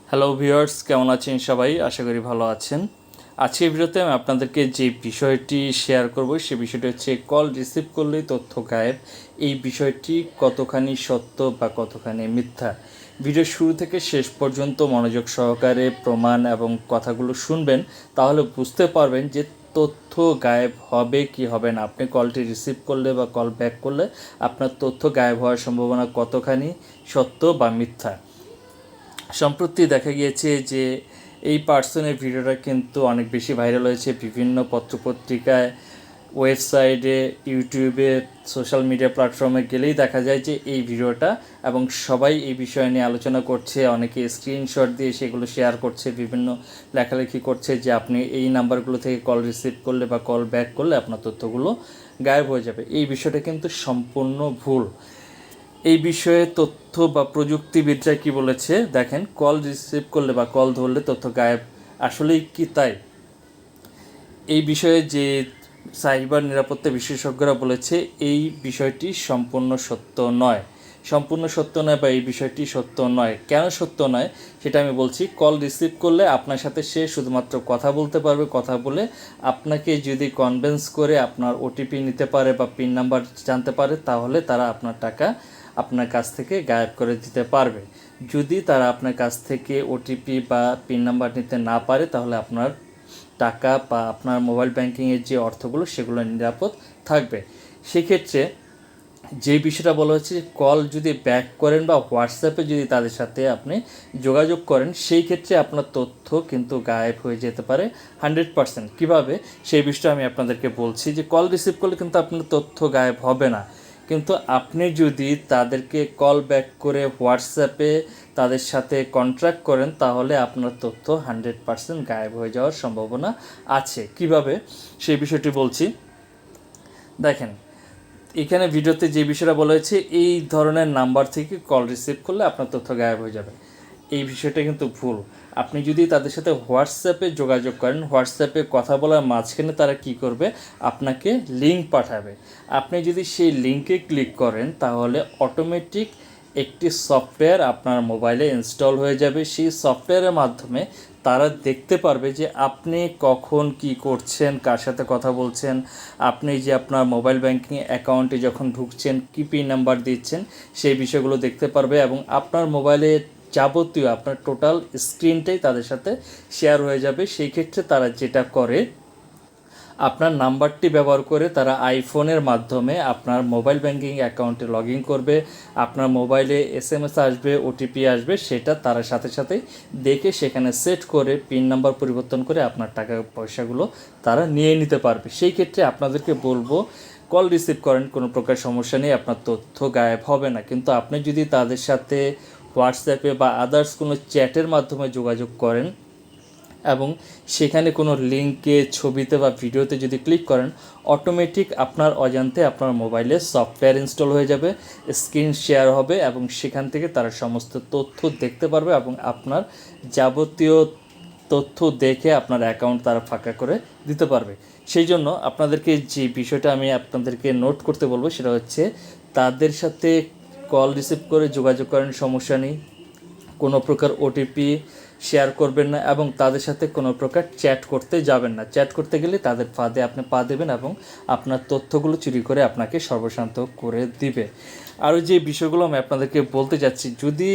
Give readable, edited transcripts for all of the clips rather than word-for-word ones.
Hello viewers, কেমন আছেন সবাই? আশা করি ভালো আছেন। আজকের ভিডিওতে আমি আপনাদেরকে যে বিষয়টি শেয়ার করব সে বিষয়টি হচ্ছে কল রিসিভ করলেই তথ্য গায়েব। এই বিষয়টি কতখানি সত্য বা কতখানি মিথ্যা। ভিডিও শুরু থেকে শেষ পর্যন্ত মনোযোগ সহকারে প্রমাণ এবং কথাগুলো শুনবেন, তাহলে বুঝতে পারবেন যে তথ্য গায়েব হবে কি হবে না। আপনি কলটি রিসিভ করলে বা কল ব্যাক করলে আপনার তথ্য গায়েব হওয়ার সম্ভাবনা কতখানি সত্য বা মিথ্যা। সম্প্রতি দেখা গিয়েছে যে এই পার্সনের ভিডিওটা কিন্তু অনেক বেশি ভাইরাল হয়েছে বিভিন্ন পত্রপত্রিকায়, ওয়েবসাইটে, ইউটিউবে, সোশ্যাল মিডিয়া প্ল্যাটফর্মে গেলেই দেখা যায় যে এই ভিডিওটা, এবং সবাই এই বিষয় নিয়ে আলোচনা করছে। অনেকে স্ক্রিনশট দিয়ে সেগুলো শেয়ার করছে, বিভিন্ন লেখালেখি করছে যে আপনি এই নাম্বারগুলো থেকে কল রিসিভ করলে বা কল ব্যাক করলে আপনার তথ্যগুলো গায়েব হয়ে যাবে। এই বিষয়টা কিন্তু সম্পূর্ণ ভুল। এই বিষয়ে তথ্য বা প্রযুক্তিবিদরা কি বলেছে দেখেন, কল রিসিভ করলে বা কল ধরলে তথ্য গায়েব আসলেই কি তাই? এই বিষয়ে যে সাইবার নিরাপত্তা বিশেষজ্ঞরা বলেছে এই বিষয়টি সম্পূর্ণ সত্য নয়। সম্পূর্ণ সত্য নয় বা এই বিষয়টি সত্য নয়। কেন সত্য নয় সেটা আমি বলছি। কল রিসিভ করলে আপনার সাথে সে শুধুমাত্র কথা বলতে পারবে। কথা বলে আপনাকে যদি কনভিন্স করে আপনার ওটিপি নিতে পারে বা পিন নাম্বার জানতে পারে, তাহলে তারা আপনার টাকা আপনার কাছ থেকে গায়েব করে দিতে পারবে। যদি তারা আপনার কাছ থেকে ওটিপি বা পিন নাম্বার নিতে না পারে, তাহলে আপনার টাকা বা আপনার মোবাইল ব্যাংকিংয়ের যে অর্থগুলো সেগুলো নিরাপদ থাকবে। সেক্ষেত্রে যে বিষয়টা বলা হচ্ছে, কল যদি ব্যাক করেন বা হোয়াটসঅ্যাপে যদি তাদের সাথে আপনি যোগাযোগ করেন, সেই ক্ষেত্রে আপনার তথ্য কিন্তু গায়েব হয়ে যেতে পারে 100%। কীভাবে সেই বিষয়টা আমি আপনাদেরকে বলছি। যে কল রিসিভ করলে কিন্তু আপনার তথ্য গায়েব হবে না, কিন্তু আপনি যদি তাদেরকে কল ব্যাক করে হোয়াটসঅ্যাপে তাদের সাথে কন্ট্যাক্ট করেন, তাহলে আপনার তথ্য 100% গায়েব হয়ে যাওয়ার সম্ভাবনা আছে। কিভাবে সেই বিষয়টি বলছি। দেখেন, এখানে ভিডিওতে যে বিষয়টা বলা হয়েছে, এই ধরনের নাম্বার থেকে কল রিসিভ করলে আপনার তথ্য গায়েব হয়ে যাবে, এই বিষয়টা কিন্তু ভুল। আপনি যদি তাদের সাথে হোয়াটসঅ্যাপে যোগাযোগ করেন, হোয়াটসঅ্যাপে কথা বলার মাঝখানে তারা কি করবে, আপনাকে লিঙ্ক পাঠাবে। আপনি যদি সেই লিঙ্কে ক্লিক করেন, তাহলে অটোমেটিক একটি সফটওয়্যার আপনার মোবাইলে ইনস্টল হয়ে যাবে। সেই সফটওয়্যারের মাধ্যমে তারা দেখতে পারবে যে আপনি কখন কি করছেন, কার সাথে কথা বলছেন, আপনি যে আপনার মোবাইল ব্যাংকিং অ্যাকাউন্টে যখন ঢুকছেন কী পিন নাম্বার দিচ্ছেন, সেই বিষয়গুলো দেখতে পারবে। এবং আপনার মোবাইলে যাবতীয় আপনার টোটাল স্ক্রিনটাই তাদের সাথে শেয়ার হয়ে যাবে। সেই ক্ষেত্রে তারা যেটা করে, আপনার নাম্বারটি ব্যবহার করে তারা আইফোনের মাধ্যমে আপনার মোবাইল ব্যাংকিং অ্যাকাউন্টে লগ ইন করবে। আপনার মোবাইলে SMS আসবে, ওটিপি আসবে, সেটা তারা সাথে সাথেই দেখে সেখানে সেট করে পিন নাম্বার পরিবর্তন করে আপনার টাকা পয়সাগুলো তারা নিয়ে নিতে পারবে। সেই ক্ষেত্রে আপনাদেরকে বলবো, কল রিসিভ করেন, কোনো প্রকার সমস্যা নেই, আপনার তথ্য গায়েব হবে না। কিন্তু আপনি যদি তাদের সাথে হোয়াটসঅ্যাপে বা আদার্স কোনো চ্যাটের মাধ্যমে যোগাযোগ করেন এবং সেখানে কোনো লিঙ্কে, ছবিতে বা ভিডিওতে যদি ক্লিক করেন, অটোমেটিক আপনার অজান্তে আপনার মোবাইলে সফটওয়্যার ইনস্টল হয়ে যাবে, স্ক্রিন শেয়ার হবে এবং সেখান থেকে তারা সমস্ত তথ্য দেখতে পারবে এবং আপনার যাবতীয় তথ্য দেখে আপনার অ্যাকাউন্ট তারা ফাঁকা করে দিতে পারবে। সেই জন্য আপনাদেরকে যে বিষয়টা আমি আপনাদেরকে নোট করতে বলবো সেটা হচ্ছে, তাদের সাথে কল রিসিভ করে যোগাযোগ করেন, সমস্যা নেই, কোনো প্রকার ওটিপি শেয়ার করবেন না এবং তাদের সাথে কোনো প্রকার চ্যাট করতে যাবেন না। চ্যাট করতে গেলে তাদের ফাঁদে আপনি পা দেবেন এবং আপনার তথ্যগুলো চুরি করে আপনাকে সর্বশান্ত করে দিবে। আরও যে বিষয়গুলো আমি আপনাদেরকে বলতে যাচ্ছি, যদি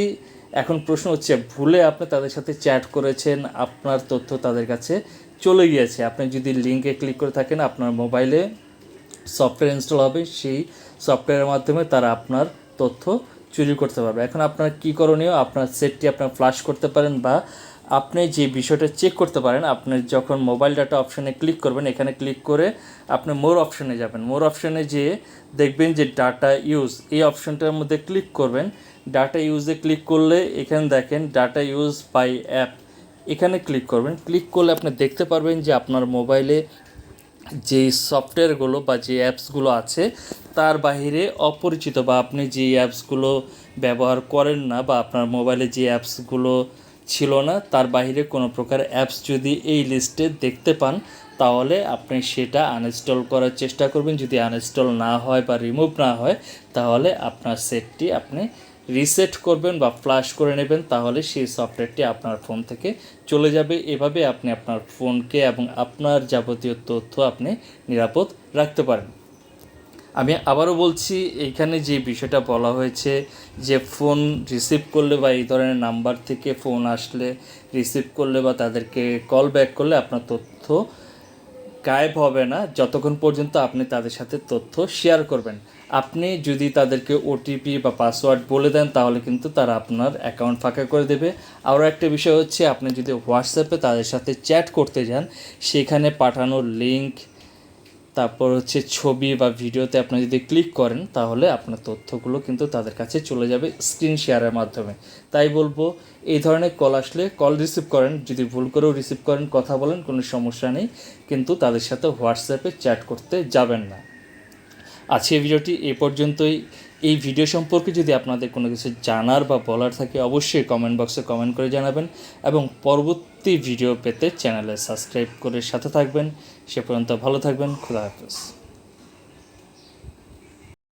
এখন প্রশ্ন হচ্ছে ভুলে আপনি তাদের সাথে চ্যাট করেছেন, আপনার তথ্য তাদের কাছে চলে গিয়েছে, আপনি যদি লিঙ্কে ক্লিক করে থাকেন, আপনার মোবাইলে সফটওয়্যার ইনস্টল হবে, সেই সফটওয়্যারের মাধ্যমে তারা আপনার তথ্য চুরি করতে পারবে। এখন আপনার কী করণীয়, আপনার সেটটি আপনার ফ্ল্যাশ করতে পারেন বা আপনি যে বিষয়টা চেক করতে পারেন, আপনি যখন মোবাইল ডাটা অপশানে ক্লিক করবেন, এখানে ক্লিক করে আপনি মোর অপশানে যাবেন। মোর অপশানে যেয়ে দেখবেন যে ডাটা ইউজ, এই অপশানটার মধ্যে ক্লিক করবেন। ডাটা ইউজে ক্লিক করলে এখানে দেখেন ডাটা ইউজ বাই অ্যাপ, এখানে ক্লিক করবেন। ক্লিক করলে আপনি দেখতে পারবেন যে আপনার মোবাইলে যে সফটওয়্যারগুলো বা যে অ্যাপসগুলো আছে তার বাইরে অপরিচিত বা আপনি যে অ্যাপসগুলো ব্যবহার করেন না বা আপনার মোবাইলে যে অ্যাপসগুলো ছিল না, তার বাইরে কোনো প্রকার অ্যাপস যদি এই লিস্টে দেখতে পান, তাহলে আপনি সেটা আনইনস্টল করার চেষ্টা করবেন। যদি আনইনস্টল না হয় বা রিমুভ না হয়, তাহলে আপনার সেটটি আপনি রিসেট করবেন বা ফ্লাশ করে নেবেন, তাহলে সেই সফটওয়্যারটি আপনার ফোন থেকে চলে যাবে। এভাবে আপনি আপনার ফোনকে এবং আপনার যাবতীয় তথ্য আপনি নিরাপদ রাখতে পারেন। আমি আবারও বলছি, এইখানে যে বিষয়টা বলা হয়েছে যে ফোন রিসিভ করলে বা এই ধরনের নাম্বার থেকে ফোন আসলে রিসিভ করলে বা তাদেরকে কল ব্যাক করলে আপনার তথ্য গায়েব হবে না যতক্ষণ পর্যন্ত আপনি তাদের সাথে তথ্য শেয়ার করবেন। আপনি যদি তাদেরকে ওটিপি বা পাসওয়ার্ড বলে দেন তাহলে কিন্তু তারা আপনার অ্যাকাউন্ট ফাঁকা করে দেবে। আরও একটা বিষয় হচ্ছে, আপনি যদি হোয়াটসঅ্যাপে তাদের সাথে চ্যাট করতে যান, সেখানে পাঠানোর লিঙ্ক, তারপর হচ্ছে ছবি বা ভিডিওতে আপনি যদি ক্লিক করেন তাহলে আপনার তথ্যগুলো কিন্তু তাদের কাছে চলে যাবে স্ক্রিন শেয়ারের মাধ্যমে। তাই বলবো, এই ধরনের কল আসলে কল রিসিভ করেন, যদি ভুল করেও রিসিভ করেন কথা বলেন, কোনো সমস্যা নেই, কিন্তু তাদের সাথে হোয়াটসঅ্যাপে চ্যাট করতে যাবেন না। আজকে ভিডিওটি এ পর্যন্তই। এই ভিডিও সম্পর্কে যদি আপনাদের কোনো কিছু জানার বা বলার থাকে অবশ্যই কমেন্ট বক্সে কমেন্ট করে জানাবেন, এবং পরবর্তী ভিডিও পেতে চ্যানেলে সাবস্ক্রাইব করে সাথে থাকবেন। সে পর্যন্ত ভালো থাকবেন। খোদা হাফেজ।